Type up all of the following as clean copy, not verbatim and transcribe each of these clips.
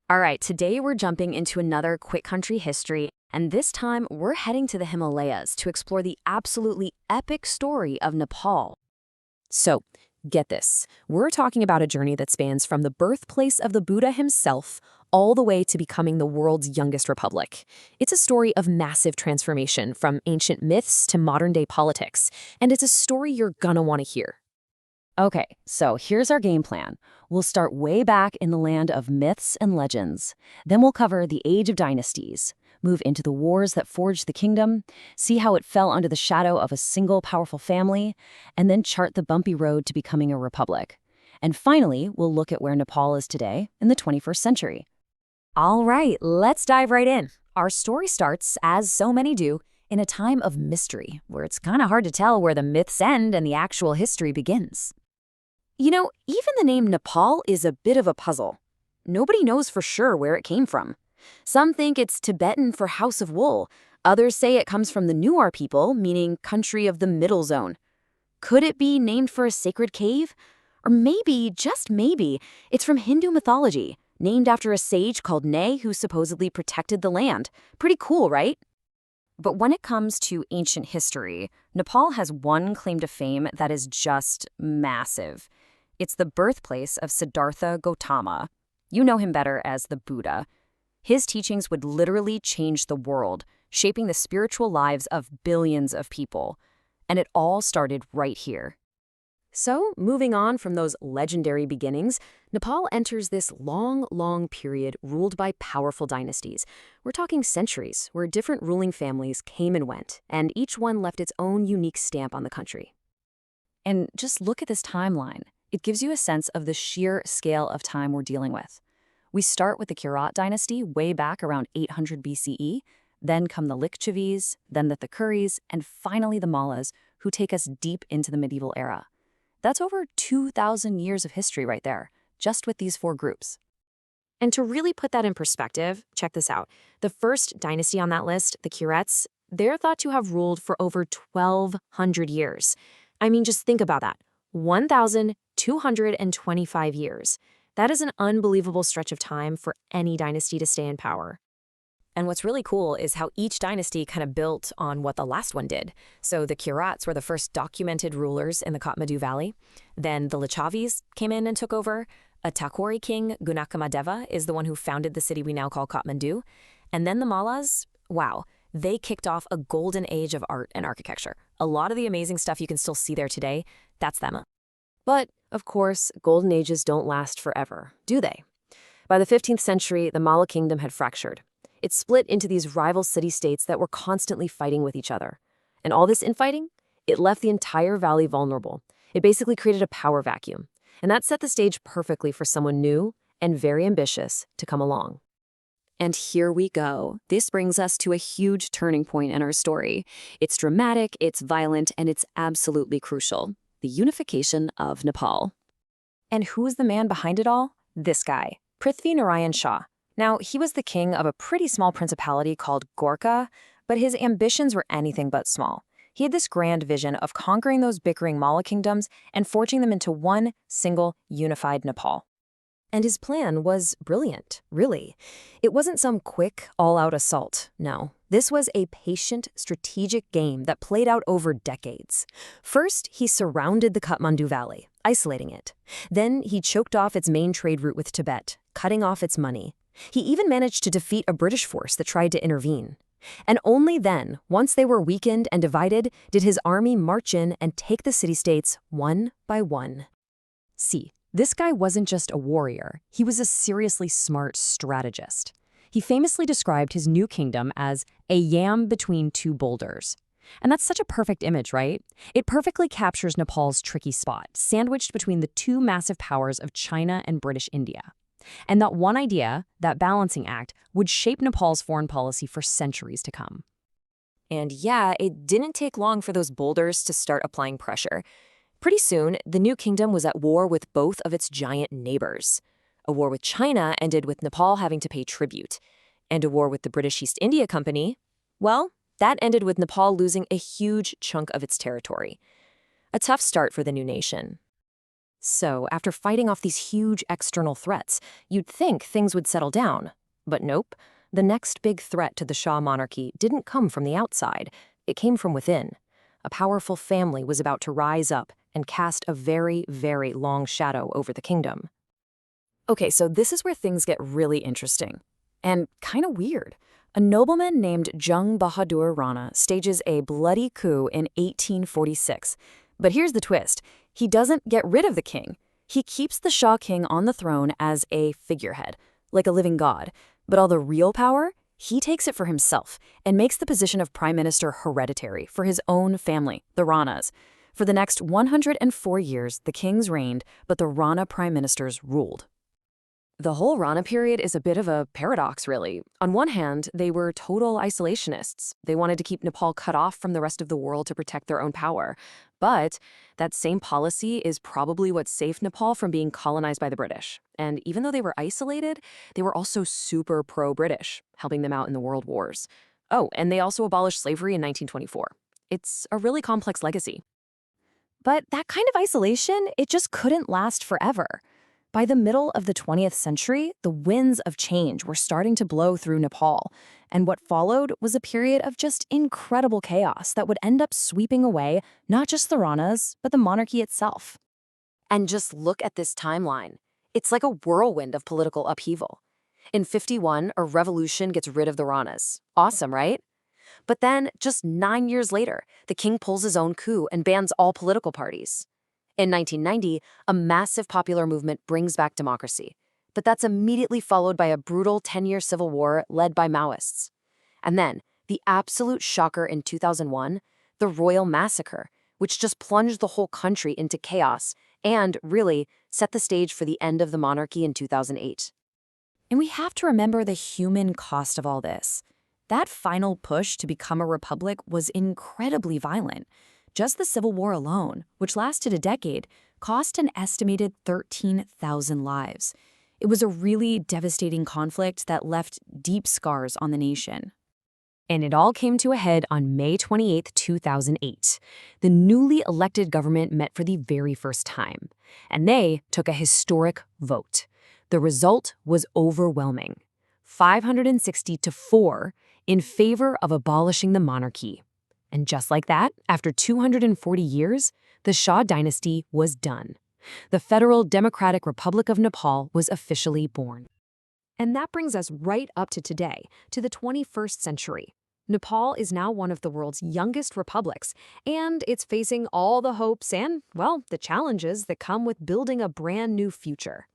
All right, today we're jumping into another quick country history, and this time we're heading to the Himalayas to explore the absolutely epic story of Nepal. So, get this. We're talking about a journey that spans from the birthplace of the Buddha himself all the way to becoming the world's youngest republic. It's a story of massive transformation from ancient myths to modern-day politics, and it's a story you're gonna want to hear. Okay, so here's our game plan. We'll start way back in the land of myths and legends. Then we'll cover the age of dynasties, move into the wars that forged the kingdom, see how it fell under the shadow of a single powerful family, and then chart the bumpy road to becoming a republic. And finally, we'll look at where Nepal is today in the 21st century. All right, let's dive right in. Our story starts, as so many do, in a time of mystery, where it's kind of hard to tell where the myths end and the actual history begins. You know, even the name Nepal is a bit of a puzzle. Nobody knows for sure where it came from. Some think it's Tibetan for house of wool. Others say it comes from the Nuar people, meaning country of the middle zone. Could it be named for a sacred cave? Or maybe, just maybe, it's from Hindu mythology, named after a sage called Ne who supposedly protected the land. Pretty cool, right? But when it comes to ancient history, Nepal has one claim to fame that is just massive. It's the birthplace of Siddhartha Gautama. You know him better as the Buddha. His teachings would literally change the world, shaping the spiritual lives of billions of people. And it all started right here. So, moving on from those legendary beginnings, Nepal enters this long period ruled by powerful dynasties. We're talking centuries, where different ruling families came and went, and each one left its own unique stamp on the country. And just look at this timeline. It gives you a sense of the sheer scale of time we're dealing with. We start with the Kirat dynasty way back around 800 BCE, then come the Lichavis, then the Thakuris, and finally the Mallas, who take us deep into the medieval era. That's over 2,000 years of history right there, just with these four groups. And to really put that in perspective, check this out. The first dynasty on that list, the Kirets, they're thought to have ruled for over 1,200 years. I mean, just think about that. 1,225 years. That is an unbelievable stretch of time for any dynasty to stay in power. And what's really cool is how each dynasty kind of built on what the last one did. So the Kirats were the first documented rulers in the Kathmandu Valley. Then the Lichavis came in and took over. A Thakuri king, Gunakamadeva, is the one who founded the city we now call Kathmandu. And then the Mallas, wow, they kicked off a golden age of art and architecture. A lot of the amazing stuff you can still see there today, that's them. But, of course, golden ages don't last forever, do they? By the 15th century, the Malla kingdom had fractured. It split into these rival city-states that were constantly fighting with each other. And all this infighting, it left the entire valley vulnerable. It basically created a power vacuum. And that set the stage perfectly for someone new and very ambitious to come along. And here we go. This brings us to a huge turning point in our story. It's dramatic, it's violent, and it's absolutely crucial. The unification of Nepal. And who's the man behind it all? This guy, Prithvi Narayan Shah. Now, he was the king of a pretty small principality called Gorkha, but his ambitions were anything but small. He had this grand vision of conquering those bickering Malla kingdoms and forging them into one single unified Nepal. And his plan was brilliant, really. It wasn't some quick, all-out assault, no. This was a patient, strategic game that played out over decades. First, he surrounded the Kathmandu Valley, isolating it. Then, he choked off its main trade route with Tibet, cutting off its money. He even managed to defeat a British force that tried to intervene. And only then, once they were weakened and divided, did his army march in and take the city-states one by one. See, this guy wasn't just a warrior, he was a seriously smart strategist. He famously described his new kingdom as a yam between two boulders. And that's such a perfect image, right? It perfectly captures Nepal's tricky spot, sandwiched between the two massive powers of China and British India. And that one idea, that balancing act, would shape Nepal's foreign policy for centuries to come. And yeah, it didn't take long for those boulders to start applying pressure. Pretty soon, the new kingdom was at war with both of its giant neighbors. A war with China ended with Nepal having to pay tribute. And a war with the British East India Company, well, that ended with Nepal losing a huge chunk of its territory. A tough start for the new nation. So, after fighting off these huge external threats, you'd think things would settle down. But nope. The next big threat to the Shah monarchy didn't come from the outside. It came from within. A powerful family was about to rise up and cast a very, very long shadow over the kingdom. Okay, so this is where things get really interesting. And kind of weird. A nobleman named Jung Bahadur Rana stages a bloody coup in 1846. But here's the twist. He doesn't get rid of the king. He keeps the Shah king on the throne as a figurehead, like a living god. But all the real power, he takes it for himself and makes the position of prime minister hereditary for his own family, the Ranas. For the next 104 years, the kings reigned, but the Rana prime ministers ruled. The whole Rana period is a bit of a paradox, really. On one hand, they were total isolationists. They wanted to keep Nepal cut off from the rest of the world to protect their own power. But that same policy is probably what saved Nepal from being colonized by the British. And even though they were isolated, they were also super pro-British, helping them out in the world wars. Oh, and they also abolished slavery in 1924. It's a really complex legacy. But that kind of isolation, it just couldn't last forever. By the middle of the 20th century, the winds of change were starting to blow through Nepal, and what followed was a period of just incredible chaos that would end up sweeping away not just the Ranas, but the monarchy itself. And just look at this timeline. It's like a whirlwind of political upheaval. In 51, a revolution gets rid of the Ranas. Awesome, right? But then, just 9 years later, the king pulls his own coup and bans all political parties. In 1990, a massive popular movement brings back democracy. But that's immediately followed by a brutal 10-year civil war led by Maoists. And then, the absolute shocker in 2001, the Royal Massacre, which just plunged the whole country into chaos and, really, set the stage for the end of the monarchy in 2008. And we have to remember the human cost of all this. That final push to become a republic was incredibly violent. Just the Civil War alone, which lasted a decade, cost an estimated 13,000 lives. It was a really devastating conflict that left deep scars on the nation. And it all came to a head on May 28, 2008. The newly elected government met for the very first time, and they took a historic vote. The result was overwhelming, 560 to 4 in favor of abolishing the monarchy. And just like that, after 240 years, the Shah dynasty was done. The Federal Democratic Republic of Nepal was officially born. And that brings us right up to today, to the 21st century. Nepal is now one of the world's youngest republics, and it's facing all the hopes and, well, the challenges that come with building a brand new future.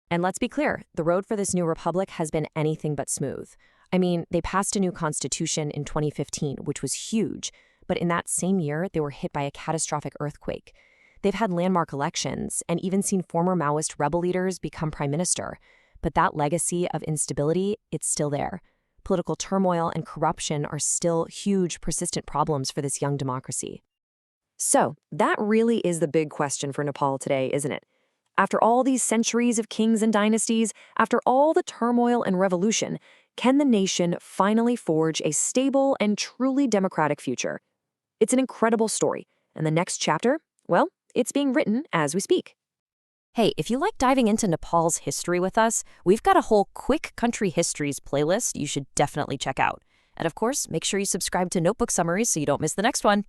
And let's be clear, the road for this new republic has been anything but smooth. I mean, they passed a new constitution in 2015, which was huge, but in that same year, they were hit by a catastrophic earthquake. They've had landmark elections and even seen former Maoist rebel leaders become prime minister. But that legacy of instability, it's still there. Political turmoil and corruption are still huge, persistent problems for this young democracy. So, that really is the big question for Nepal today, isn't it? After all these centuries of kings and dynasties, after all the turmoil and revolution, can the nation finally forge a stable and truly democratic future? It's an incredible story, and the next chapter, well, it's being written as we speak. Hey, if you like diving into Nepal's history with us, we've got a whole Quick Country Histories playlist you should definitely check out. And of course, make sure you subscribe to Notebook Summaries so you don't miss the next one.